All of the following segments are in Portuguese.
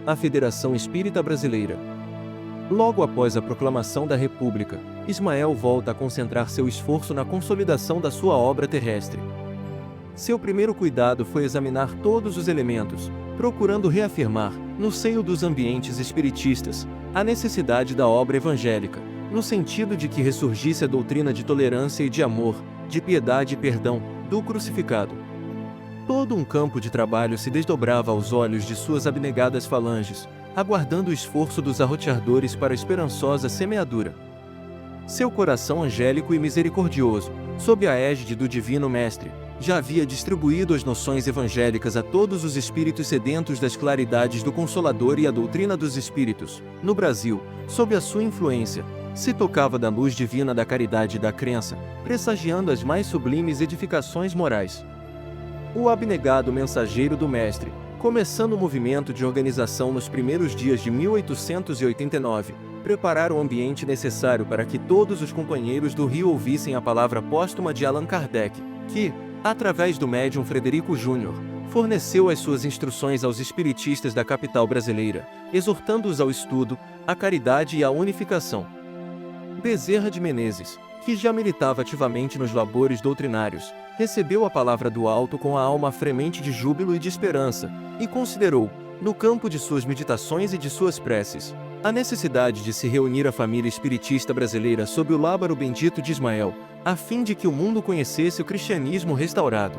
a Federação Espírita Brasileira. Logo após a proclamação da República, Ismael volta a concentrar seu esforço na consolidação da sua obra terrestre. Seu primeiro cuidado foi examinar todos os elementos, procurando reafirmar, no seio dos ambientes espiritistas, a necessidade da obra evangélica, no sentido de que ressurgisse a doutrina de tolerância e de amor, de piedade e perdão, do crucificado. Todo um campo de trabalho se desdobrava aos olhos de suas abnegadas falanges, aguardando o esforço dos arroteadores para a esperançosa semeadura. Seu coração angélico e misericordioso, sob a égide do Divino Mestre, já havia distribuído as noções evangélicas a todos os espíritos sedentos das claridades do Consolador e a doutrina dos espíritos. No Brasil, sob a sua influência, se tocava da luz divina da caridade e da crença, pressagiando as mais sublimes edificações morais. O abnegado mensageiro do Mestre, começando o movimento de organização nos primeiros dias de 1889, preparar o ambiente necessário para que todos os companheiros do Rio ouvissem a palavra póstuma de Allan Kardec, que, através do médium Frederico Júnior, forneceu as suas instruções aos espiritistas da capital brasileira, exortando-os ao estudo, à caridade e à unificação. Bezerra de Menezes, que já militava ativamente nos labores doutrinários, recebeu a palavra do alto com a alma fremente de júbilo e de esperança, e considerou, no campo de suas meditações e de suas preces, a necessidade de se reunir a família espiritista brasileira sob o lábaro bendito de Ismael, a fim de que o mundo conhecesse o cristianismo restaurado.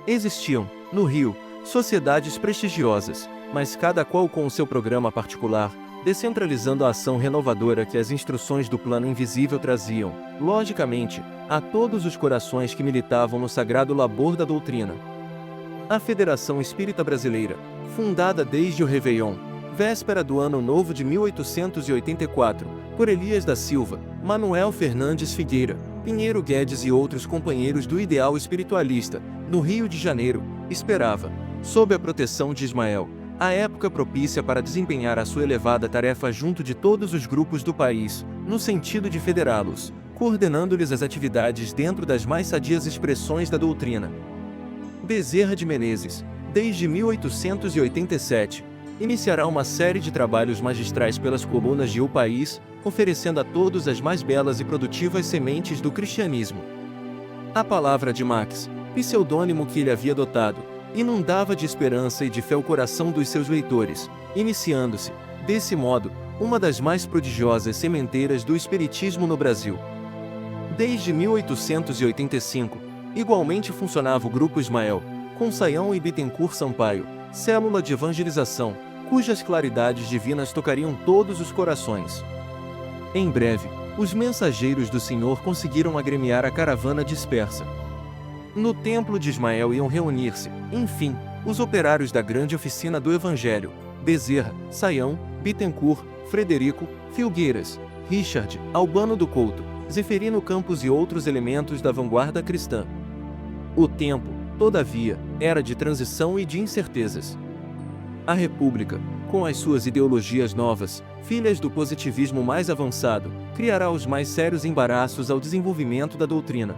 Existiam, no Rio, sociedades prestigiosas, mas cada qual com o seu programa particular, descentralizando a ação renovadora que as instruções do plano invisível traziam, logicamente, a todos os corações que militavam no sagrado labor da doutrina. A Federação Espírita Brasileira, fundada desde o Réveillon, véspera do Ano Novo de 1884, por Elias da Silva, Manuel Fernandes Figueira, Pinheiro Guedes e outros companheiros do ideal espiritualista, no Rio de Janeiro, esperava, sob a proteção de Ismael, a época propícia para desempenhar a sua elevada tarefa junto de todos os grupos do país, no sentido de federá-los, coordenando-lhes as atividades dentro das mais sadias expressões da doutrina. Bezerra de Menezes, desde 1887, iniciará uma série de trabalhos magistrais pelas colunas de O País, oferecendo a todos as mais belas e produtivas sementes do cristianismo. A palavra de Max, pseudônimo que ele havia adotado, inundava de esperança e de fé o coração dos seus leitores, iniciando-se, desse modo, uma das mais prodigiosas sementeiras do espiritismo no Brasil. Desde 1885, igualmente funcionava o Grupo Ismael, com Saião e Bittencourt Sampaio, célula de evangelização, cujas claridades divinas tocariam todos os corações. Em breve, os mensageiros do Senhor conseguiram agremiar a caravana dispersa. No templo de Ismael iam reunir-se, enfim, os operários da grande oficina do Evangelho: Bezerra, Saião, Bittencourt, Frederico, Filgueiras, Richard, Albano do Couto, Zeferino Campos e outros elementos da vanguarda cristã. O tempo, todavia, era de transição e de incertezas. A República, com as suas ideologias novas, filhas do positivismo mais avançado, criará os mais sérios embaraços ao desenvolvimento da doutrina.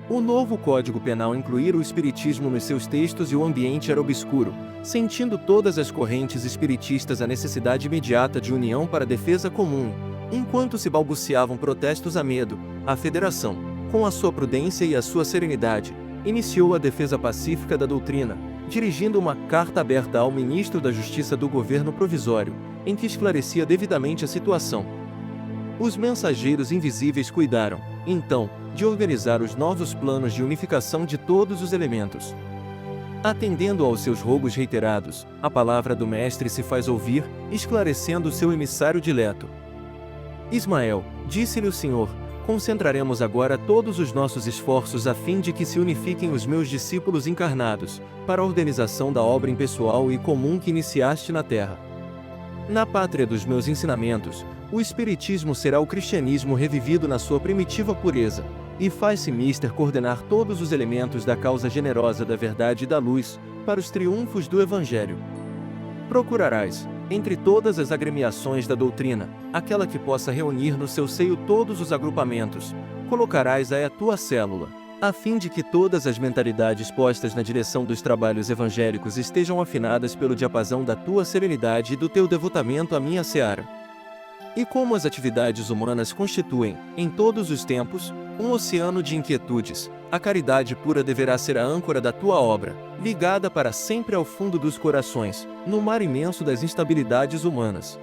O novo Código Penal incluíra o espiritismo nos seus textos e o ambiente era obscuro, sentindo todas as correntes espiritistas a necessidade imediata de união para a defesa comum. Enquanto se balbuciavam protestos a medo, a Federação, com a sua prudência e a sua serenidade, iniciou a defesa pacífica da doutrina, dirigindo uma carta aberta ao ministro da Justiça do governo provisório, em que esclarecia devidamente a situação. Os mensageiros invisíveis cuidaram, então, de organizar os novos planos de unificação de todos os elementos. Atendendo aos seus rogos reiterados, a palavra do Mestre se faz ouvir, esclarecendo o seu emissário dileto. Ismael, disse-lhe o Senhor, concentraremos agora todos os nossos esforços a fim de que se unifiquem os meus discípulos encarnados, para a organização da obra impessoal e comum que iniciaste na terra. Na pátria dos meus ensinamentos, o Espiritismo será o cristianismo revivido na sua primitiva pureza, e faz-se mister coordenar todos os elementos da causa generosa da verdade e da luz, para os triunfos do Evangelho. Procurarás, entre todas as agremiações da doutrina, aquela que possa reunir no seu seio todos os agrupamentos, colocarás a tua célula, a fim de que todas as mentalidades postas na direção dos trabalhos evangélicos estejam afinadas pelo diapasão da tua serenidade e do teu devotamento à minha seara. E como as atividades humanas constituem, em todos os tempos, um oceano de inquietudes, a caridade pura deverá ser a âncora da tua obra, ligada para sempre ao fundo dos corações, no mar imenso das instabilidades humanas.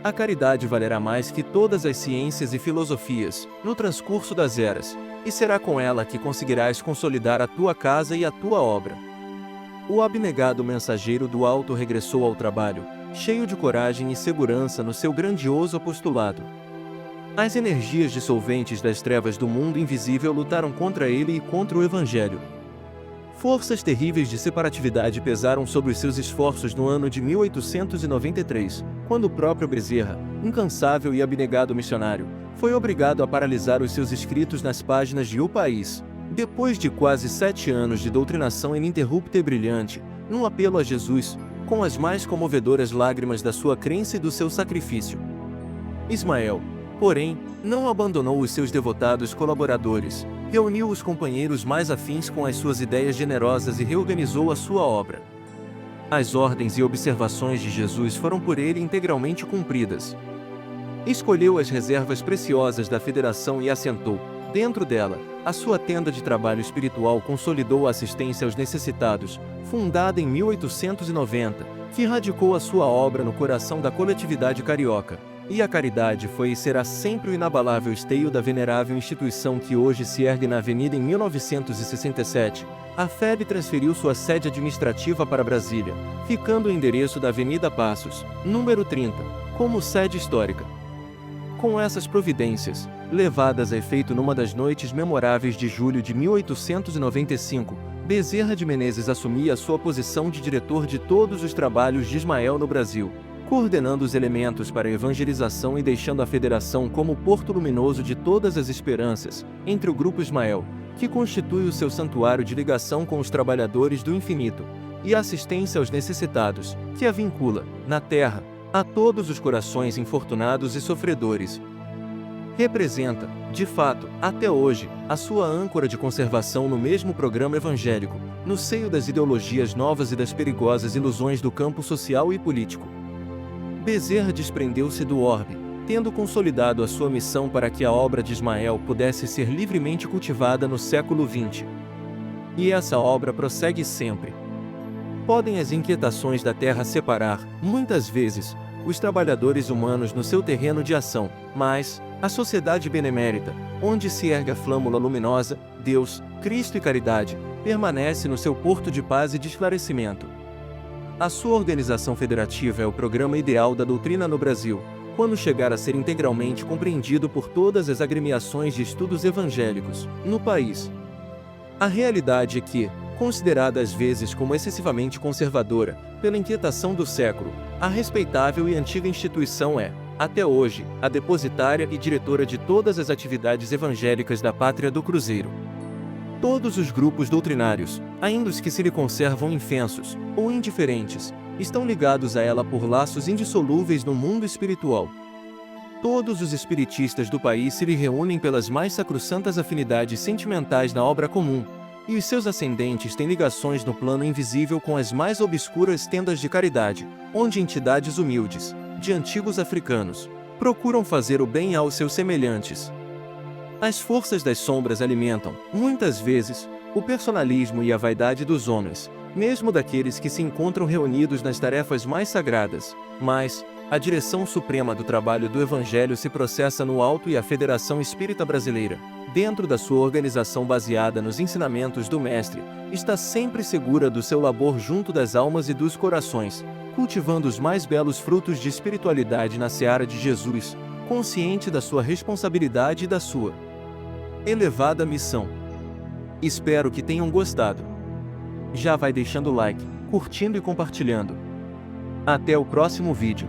A caridade valerá mais que todas as ciências e filosofias, no transcurso das eras, e será com ela que conseguirás consolidar a tua casa e a tua obra. O abnegado mensageiro do alto regressou ao trabalho, cheio de coragem e segurança no seu grandioso apostolado. As energias dissolventes das trevas do mundo invisível lutaram contra ele e contra o Evangelho. Forças terríveis de separatividade pesaram sobre os seus esforços no ano de 1893, quando o próprio Bezerra, incansável e abnegado missionário, foi obrigado a paralisar os seus escritos nas páginas de O País, depois de quase 7 anos de doutrinação ininterrupta e brilhante, num apelo a Jesus, com as mais comovedoras lágrimas da sua crença e do seu sacrifício. Ismael, porém, não abandonou os seus devotados colaboradores, reuniu os companheiros mais afins com as suas ideias generosas e reorganizou a sua obra. As ordens e observações de Jesus foram por ele integralmente cumpridas. Escolheu as reservas preciosas da Federação e assentou, dentro dela, a sua tenda de trabalho espiritual. Consolidou a assistência aos necessitados, fundada em 1890, que radicou a sua obra no coração da coletividade carioca. E a caridade foi e será sempre o inabalável esteio da venerável instituição que hoje se ergue na Avenida. Em 1967, a FEB transferiu sua sede administrativa para Brasília, ficando o endereço da Avenida Passos, número 30, como sede histórica. Com essas providências, levadas a efeito numa das noites memoráveis de julho de 1895, Bezerra de Menezes assumia a sua posição de diretor de todos os trabalhos de Ismael no Brasil, coordenando os elementos para a evangelização e deixando a Federação como porto luminoso de todas as esperanças, entre o Grupo Ismael, que constitui o seu santuário de ligação com os trabalhadores do infinito, e a assistência aos necessitados, que a vincula, na terra, a todos os corações infortunados e sofredores. Representa, de fato, até hoje, a sua âncora de conservação no mesmo programa evangélico, no seio das ideologias novas e das perigosas ilusões do campo social e político. Bezerra desprendeu-se do orbe, tendo consolidado a sua missão para que a obra de Ismael pudesse ser livremente cultivada no século XX. E essa obra prossegue sempre. Podem as inquietações da terra separar, muitas vezes, os trabalhadores humanos no seu terreno de ação, mas a sociedade benemérita, onde se ergue a flâmula luminosa, Deus, Cristo e caridade, permanece no seu porto de paz e de esclarecimento. A sua organização federativa é o programa ideal da doutrina no Brasil, quando chegar a ser integralmente compreendido por todas as agremiações de estudos evangélicos no país. A realidade é que, considerada às vezes como excessivamente conservadora, pela inquietação do século, a respeitável e antiga instituição é, até hoje, a depositária e diretora de todas as atividades evangélicas da Pátria do Cruzeiro. Todos os grupos doutrinários, ainda os que se lhe conservam infensos ou indiferentes, estão ligados a ela por laços indissolúveis no mundo espiritual. Todos os espiritistas do país se lhe reúnem pelas mais sacrossantas afinidades sentimentais na obra comum, e os seus ascendentes têm ligações no plano invisível com as mais obscuras tendas de caridade, onde entidades humildes, de antigos africanos, procuram fazer o bem aos seus semelhantes. As forças das sombras alimentam, muitas vezes, o personalismo e a vaidade dos homens, mesmo daqueles que se encontram reunidos nas tarefas mais sagradas, mas a direção suprema do trabalho do Evangelho se processa no alto e a Federação Espírita Brasileira, dentro da sua organização baseada nos ensinamentos do Mestre, está sempre segura do seu labor junto das almas e dos corações, cultivando os mais belos frutos de espiritualidade na seara de Jesus, consciente da sua responsabilidade e da sua elevada missão. Espero que tenham gostado. Já vai deixando o like, curtindo e compartilhando. Até o próximo vídeo.